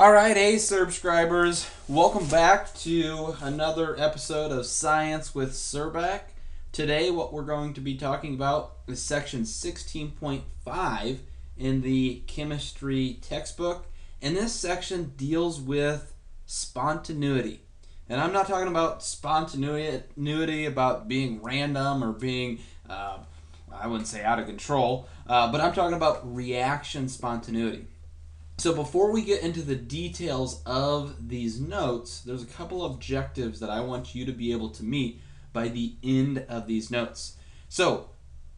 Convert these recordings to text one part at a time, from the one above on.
All right, hey subscribers, welcome back to another episode of Science with Surback. Today what we're going to be talking about is section 16.5 in the chemistry textbook, and this section deals with spontaneity. And I'm not talking about spontaneity about being random or being, I wouldn't say out of control, but I'm talking about reaction spontaneity. So before we get into the details of these notes, there's a couple of objectives that I want you to be able to meet by the end of these notes. So,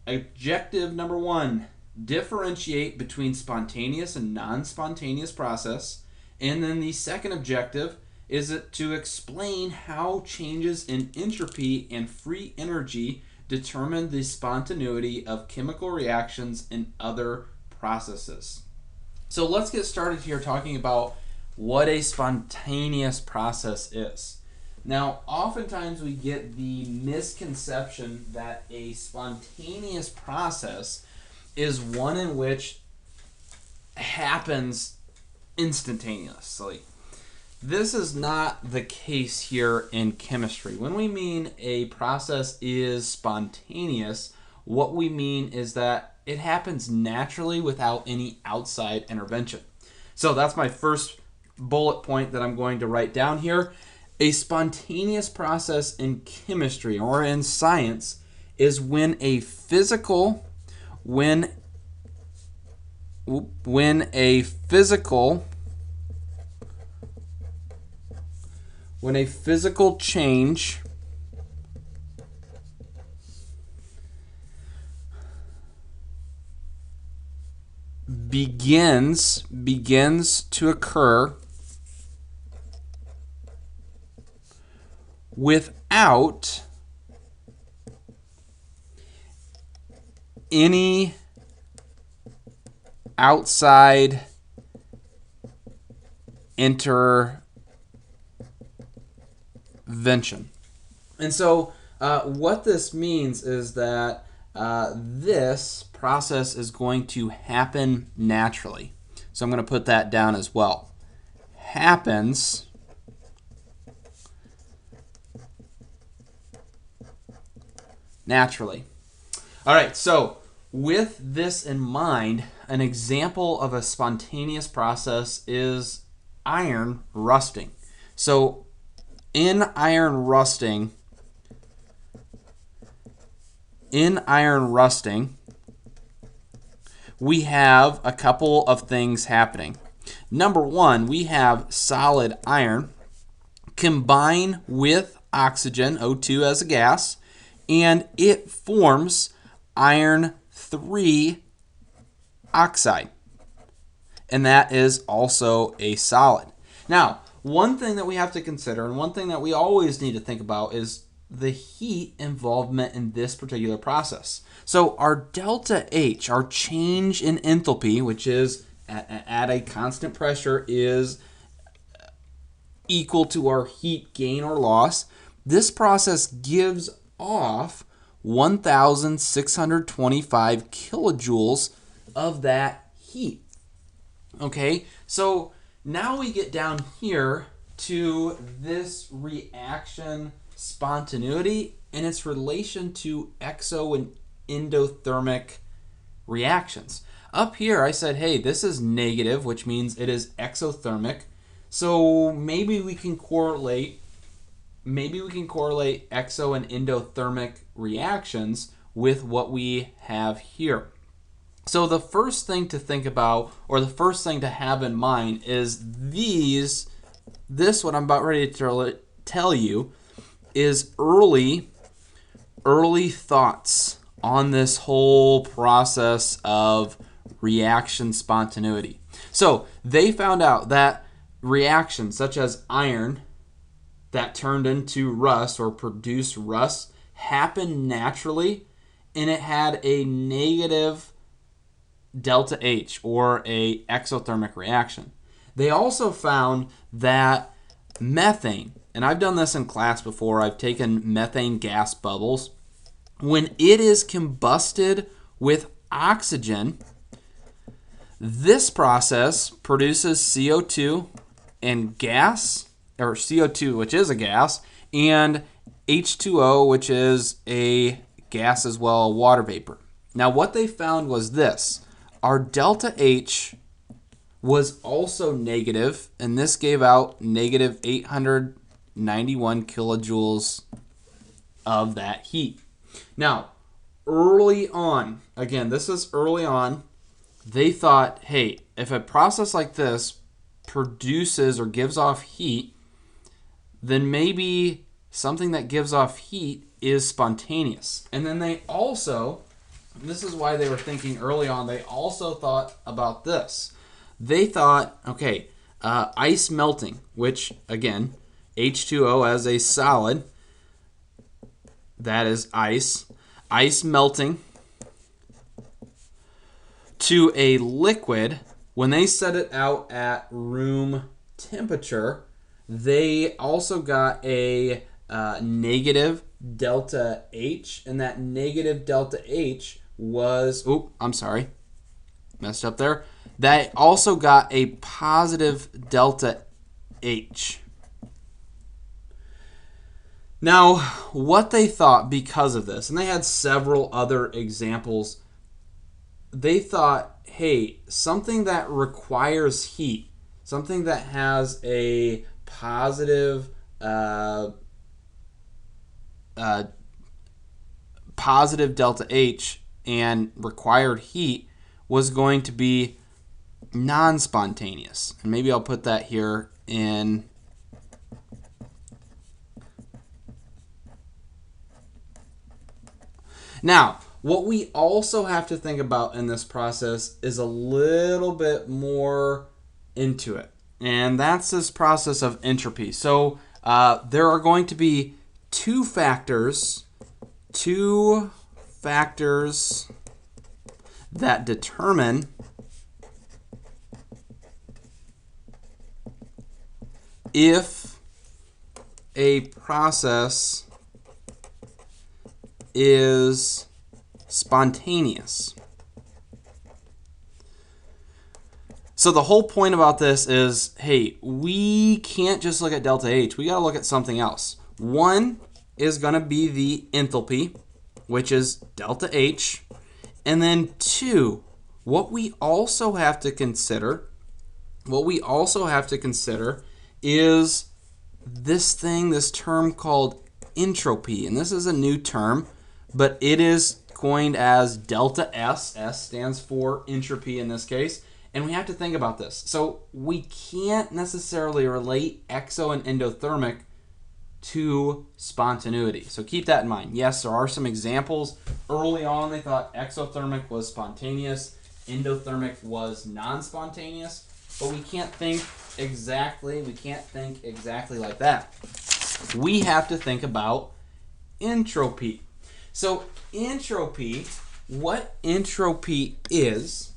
objective number 1, differentiate between spontaneous and non-spontaneous process. And then the second objective is to explain how changes in entropy and free energy determine the spontaneity of chemical reactions in other processes. So let's get started here talking about what a spontaneous process is. Now, oftentimes we get the misconception that a spontaneous process is one in which happens instantaneously. This is not the case here in chemistry. When we mean a process is spontaneous, what we mean is that it happens naturally without any outside intervention. So that's my first bullet point that I'm going to write down here. A spontaneous process in chemistry or in science is when a physical change begins to occur without any outside intervention. And so what this means is that this process is going to happen naturally. So I'm going to put that down as well. Happens naturally. All right, so with this in mind, an example of a spontaneous process is iron rusting. So in iron rusting, we have a couple of things happening. Number 1, we have solid iron combine with oxygen, O2 as a gas, and it forms iron 3 oxide. And that is also a solid. Now, one thing that we have to consider, and one thing that we always need to think about, is the heat involvement in this particular process. So our delta H, our change in enthalpy, which is at a constant pressure, is equal to our heat gain or loss. This process gives off 1,625 kilojoules of that heat. Okay, so now we get down here to this reaction spontaneity and its relation to exo and endothermic reactions. Up here I said, hey, this is negative, which means it is exothermic. So maybe we can correlate exo and endothermic reactions with what we have here. So the first thing to think about, or the first thing to have in mind, is this what I'm about ready to tell you is early thoughts on this whole process of reaction spontaneity. So they found out that reactions such as iron that turned into rust or produced rust happened naturally, and it had a negative delta H, or a exothermic reaction. They also found that methane, and I've done this in class before, I've taken methane gas bubbles. When it is combusted with oxygen, this process produces CO2 and gas, or CO2, which is a gas, and H2O, which is a gas as well, water vapor. Now what they found was this. Our delta H was also negative, and this gave out negative 891 kilojoules of that heat. Now, early on, again, this is early on, they thought, hey, if a process like this produces or gives off heat, then maybe something that gives off heat is spontaneous. And then they also, this is why they were thinking early on, they also thought about this. They thought, okay, ice melting, which, again, H2O as a solid, that is ice. Ice melting to a liquid, when they set it out at room temperature, they also got a negative delta H, and that negative delta H was, messed up there. That also got a positive delta H. Now, what they thought because of this, and they had several other examples, they thought, hey, something that requires heat, something that has a positive positive delta H and required heat was going to be non-spontaneous. And maybe I'll put that here in now. What we also have to think about in this process is a little bit more into it, and that's this process of entropy. So there are going to be two factors that determine if a process is spontaneous. So the whole point about this is, hey, we can't just look at delta H. We got to look at something else. One is going to be the enthalpy, which is delta H. And then two, what we also have to consider is this term called entropy. And this is a new term, but it is coined as delta S. S stands for entropy in this case. And we have to think about this. So we can't necessarily relate exo and endothermic to spontaneity. So keep that in mind. Yes, there are some examples. Early on, they thought exothermic was spontaneous, endothermic was non-spontaneous, but we can't think exactly like that. We have to think about entropy. So entropy, what entropy is,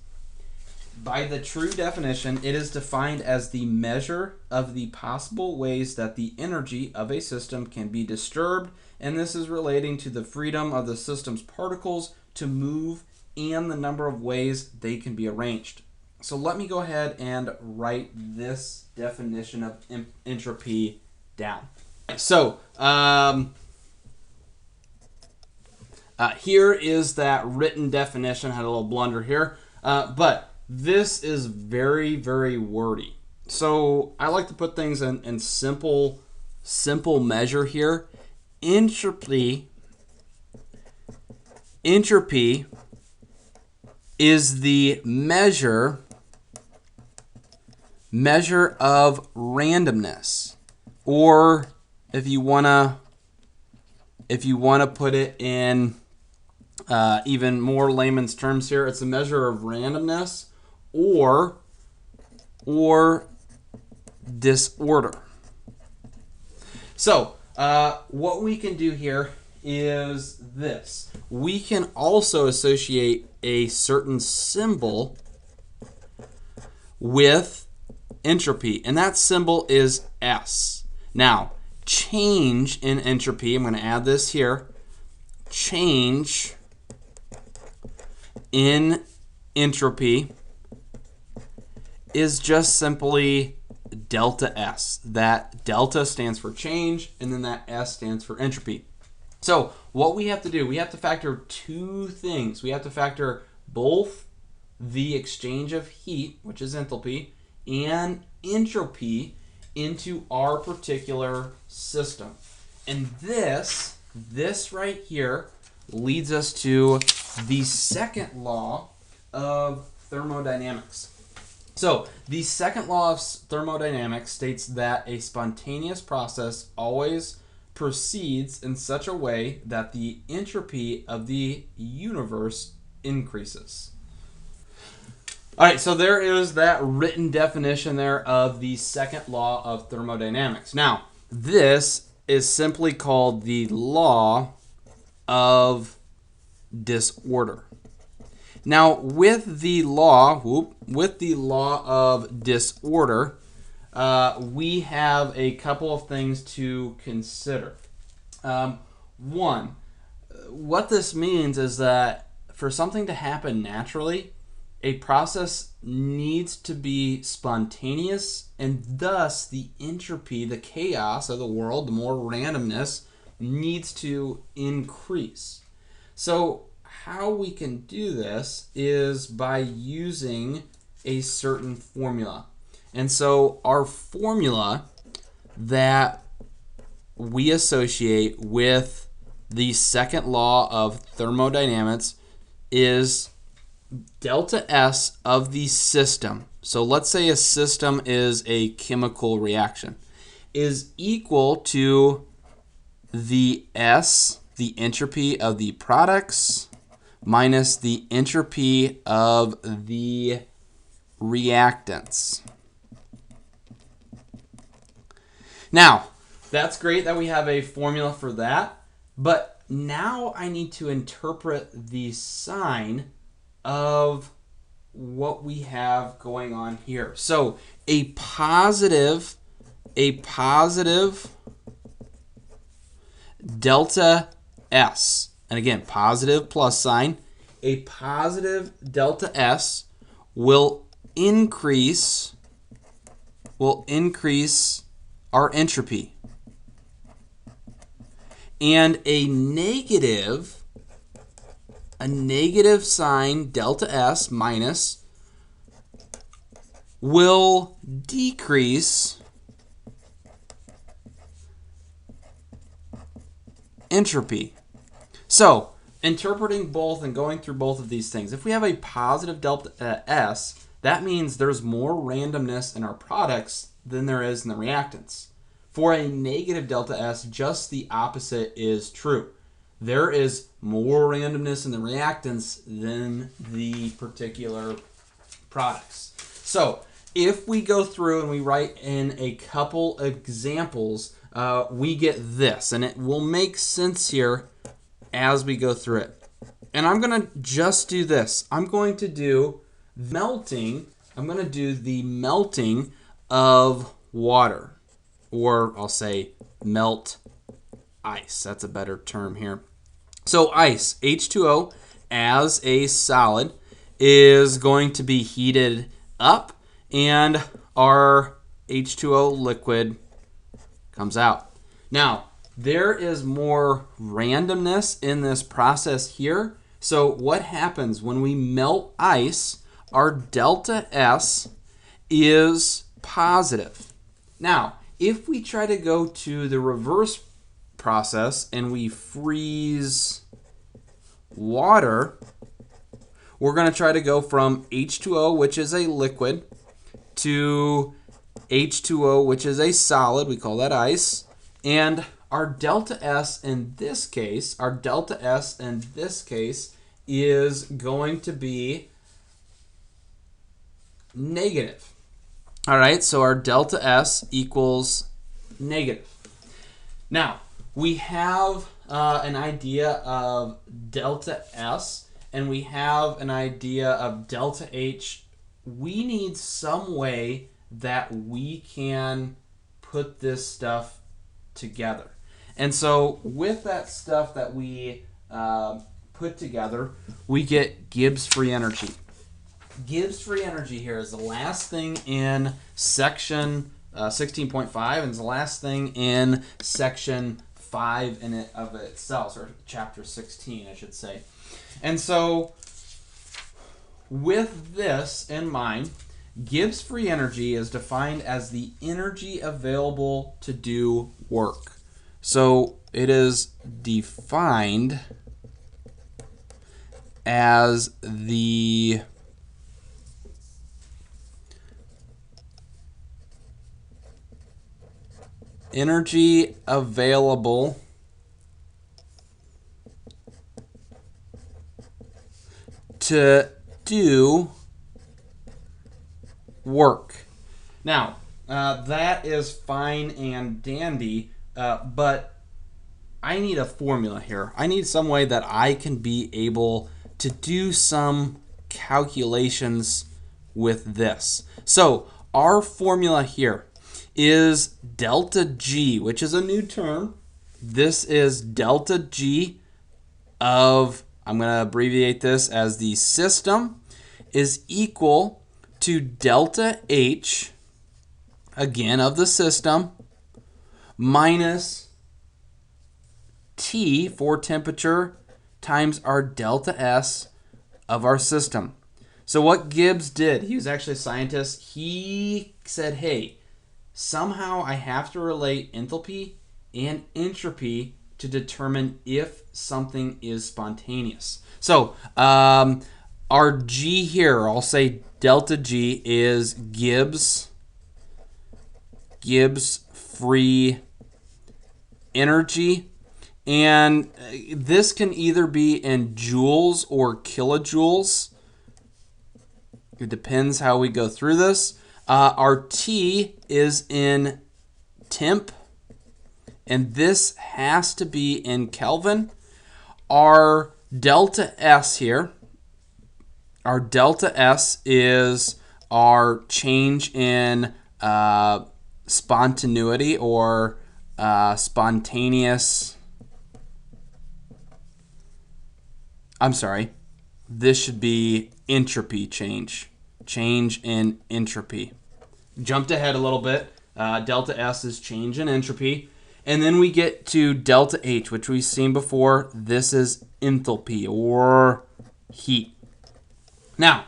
by the true definition, it is defined as the measure of the possible ways that the energy of a system can be disturbed, and this is relating to the freedom of the system's particles to move and the number of ways they can be arranged. So let me go ahead and write this definition of entropy down. So here is that written definition. I had a little blunder here, but this is very, very wordy. So I like to put things in simple measure here. Entropy is the measure of randomness, or if you wanna put it in even more layman's terms here, it's a measure of randomness or disorder. So what we can do here is this. We can also associate a certain symbol with entropy, and that symbol is S. Now, change in entropy, I'm going to add this here, change in entropy is just simply delta S. That delta stands for change, and then that S stands for entropy. So what we have to do, we have to factor two things. We have to factor both the exchange of heat, which is enthalpy, and entropy into our particular system. And this right here leads us to the second law of thermodynamics. So the second law of thermodynamics states that a spontaneous process always proceeds in such a way that the entropy of the universe increases. All right, so there is that written definition there of the second law of thermodynamics. Now, this is simply called the law of disorder. Now, with the law of disorder, we have a couple of things to consider. One, what this means is that for something to happen naturally, a process needs to be spontaneous, and thus the entropy, the chaos of the world, the more randomness, needs to increase. So how we can do this is by using a certain formula. And so our formula that we associate with the second law of thermodynamics is delta S of the system. So let's say a system is a chemical reaction, is equal to the S, the entropy of the products, minus the entropy of the reactants. Now, that's great that we have a formula for that, but now I need to interpret the sign of what we have going on here. So a positive delta S, and again, positive plus sign, a positive delta S will increase our entropy. And a negative sign, delta S minus, will decrease entropy. So, interpreting both and going through both of these things, if we have a positive delta S, that means there's more randomness in our products than there is in the reactants. For a negative delta S, just the opposite is true. There is more randomness in the reactants than the particular products. So if we go through and we write in a couple examples, we get this, and it will make sense here as we go through it. And I'm going to just do this. I'm going to do melting. I'm going to do the melting of water, or I'll say melt ice. That's a better term here. So ice, H2O, as a solid, is going to be heated up, and our H2O liquid comes out. Now, there is more randomness in this process here. So what happens when we melt ice? Our delta S is positive. Now, if we try to go to the reverse process and we freeze water, we're going to try to go from H2O, which is a liquid, to H2O, which is a solid. We call that ice. And our delta S in this case, is going to be negative. All right, so our delta S equals negative. Now, we have an idea of delta S, and we have an idea of delta H. We need some way that we can put this stuff together. And so with that stuff that we put together, we get Gibbs free energy. Gibbs free energy here is the last thing in section 16.5, and it's the last thing in section 5 of itself, or chapter 16, I should say. And so, with this in mind, Gibbs free energy is defined as the energy available to do work. So it is defined as the energy available to do work. Now, that is fine and dandy, but I need a formula here. I need some way that I can be able to do some calculations with this. So our formula here is delta G, which is a new term. This is delta G of, I'm going to abbreviate this as the system, is equal to delta H, again, of the system, minus T for temperature times our delta S of our system. So what Gibbs did, he was actually a scientist, he said, hey, somehow I have to relate enthalpy and entropy to determine if something is spontaneous. So our G here, I'll say delta G, is Gibbs free energy. And this can either be in joules or kilojoules. It depends how we go through this. Our T is in temp, and this has to be in Kelvin. Our delta S here, our delta S is our change in spontaneity or spontaneous. I'm sorry, this should be entropy change in entropy. Jumped ahead a little bit. Delta S is change in entropy. And then we get to delta H, which we've seen before. This is enthalpy or heat. Now,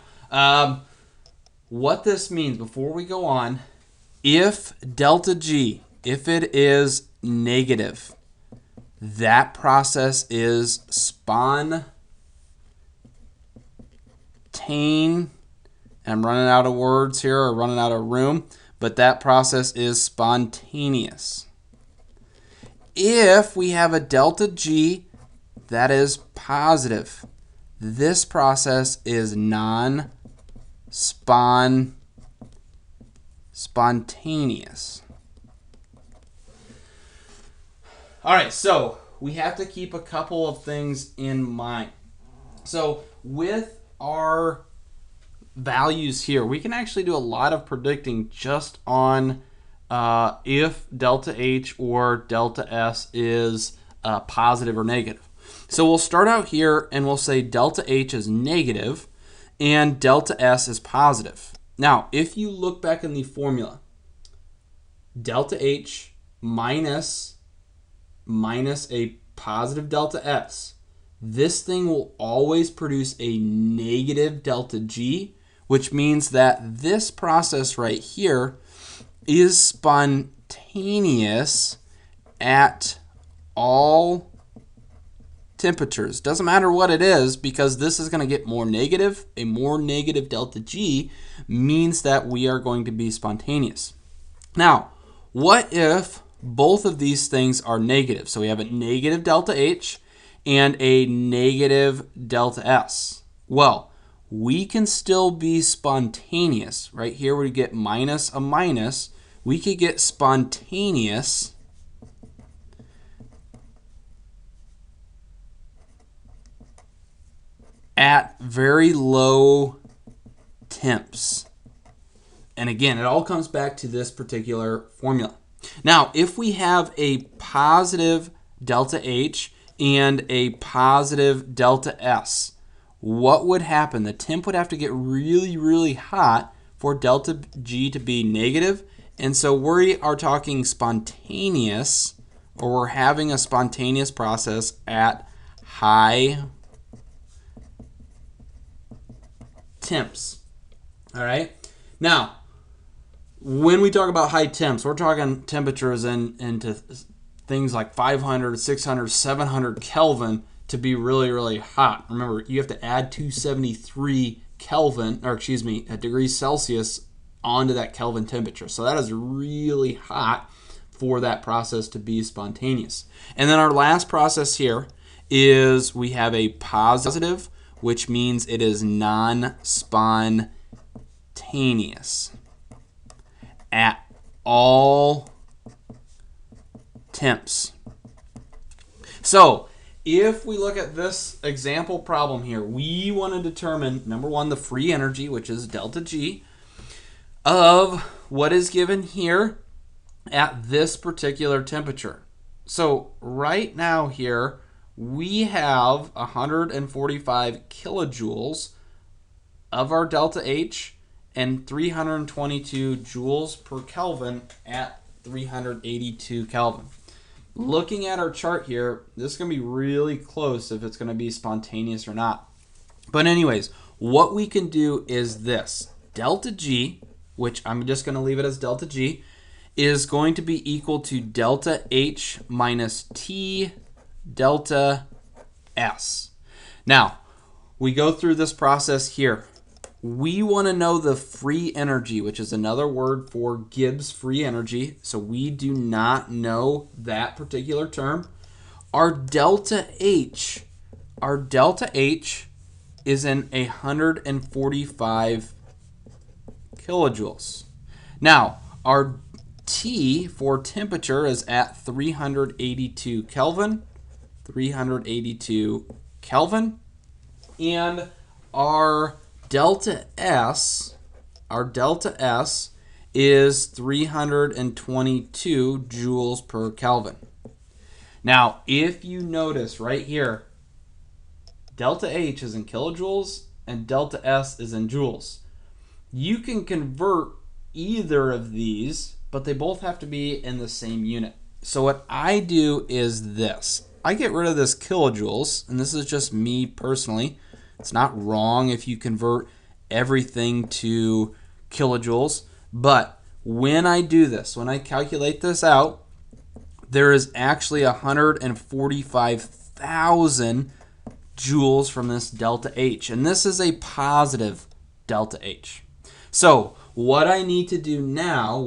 what this means before we go on, if delta G, if it is negative, that process is I'm running out of words here, or running out of room, but that process is spontaneous. If we have a delta G that is positive, this process is spontaneous. All right, so we have to keep a couple of things in mind. So with our values here, we can actually do a lot of predicting just on if delta H or delta S is positive or negative. So we'll start out here and we'll say delta H is negative and delta S is positive. Now, if you look back in the formula, delta H minus a positive delta S, this thing will always produce a negative delta G, which means that this process right here is spontaneous at all temperatures. Doesn't matter what it is, because this is going to get more negative. A more negative delta G means that we are going to be spontaneous. Now, what if both of these things are negative? So we have a negative delta H and a negative delta S. Well, we can still be spontaneous. Right here we get minus a minus. We could get spontaneous at very low temps. And again, it all comes back to this particular formula. Now, if we have a positive delta H and a positive delta S, what would happen? The temp would have to get really, really hot for delta G to be negative And so we are talking spontaneous, or we're having a spontaneous process at high temps. All right? Now, when we talk about high temps, we're talking temperatures into things like 500, 600, 700 Kelvin to be really, really hot. Remember, you have to add 273 Kelvin, or excuse me, degrees Celsius onto that Kelvin temperature. So that is really hot for that process to be spontaneous. And then our last process here is we have a positive, which means it is non-spontaneous at all temps. So if we look at this example problem here, we want to determine, number one, the free energy, which is delta G, of what is given here at this particular temperature. So right now here, we have 145 kilojoules of our delta H and 322 joules per Kelvin at 382 Kelvin. Looking at our chart here, this is going to be really close if it's going to be spontaneous or not. But anyways, what we can do is this. Delta G, which I'm just going to leave it as delta G, is going to be equal to delta H minus T delta S. Now, we go through this process here. We want to know the free energy, which is another word for Gibbs free energy. So we do not know that particular term. Our delta H is in 145 kilojoules. Now, our T for temperature is at 382 Kelvin. 382 Kelvin. And our delta S is 322 joules per Kelvin. Now, if you notice right here, delta H is in kilojoules and delta S is in joules. You can convert either of these, but they both have to be in the same unit. So what I do is this. I get rid of this kilojoules, and this is just me personally. It's not wrong if you convert everything to kilojoules, but when I do this, when I calculate this out, there is actually 145,000 joules from this delta H, and this is a positive delta H. So what I need to do now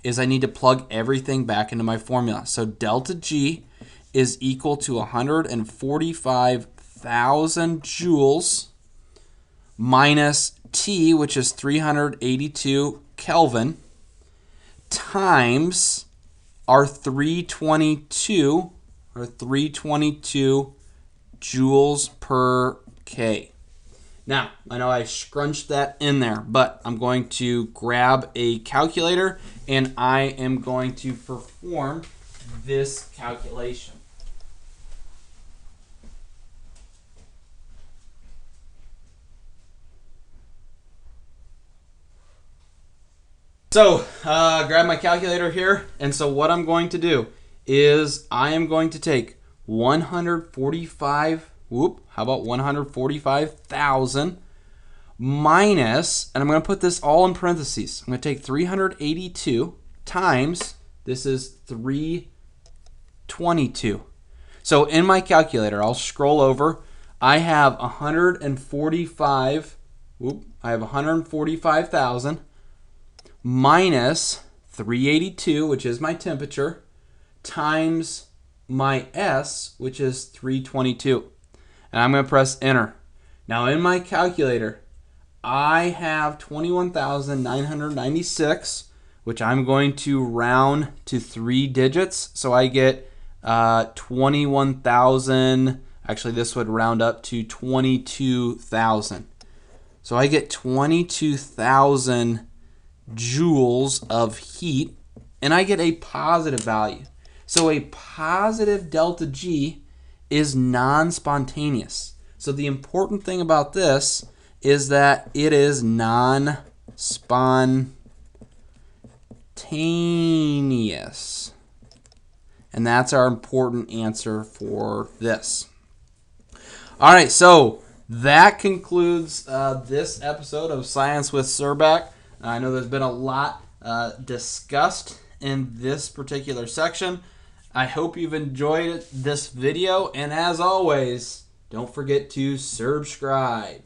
is I need to plug everything back into my formula. So delta G is equal to 145,000 joules minus T, which is 382 Kelvin, times our 322 joules per K. Now, I know I scrunched that in there, but I'm going to grab a calculator and I am going to perform this calculation. So, grab my calculator here, and so what I'm going to do is I am going to take 145,000 minus, and I'm going to put this all in parentheses. I'm going to take 382 times, this is 322. So in my calculator, I'll scroll over. I have 145,000 minus 382, which is my temperature, times my S, which is 322. And I'm going to press enter. Now in my calculator, I have 21,996, which I'm going to round to 3 digits. So I get 21,000. Actually, this would round up to 22,000. So I get 22,000 joules of heat, and I get a positive value. So a positive delta G is non-spontaneous. So the important thing about this is that it is non-spontaneous. Instantaneous. And that's our important answer for this. All right, so that concludes this episode of Science with Surback. I know there's been a lot discussed in this particular section. I hope you've enjoyed this video, and as always, don't forget to subscribe.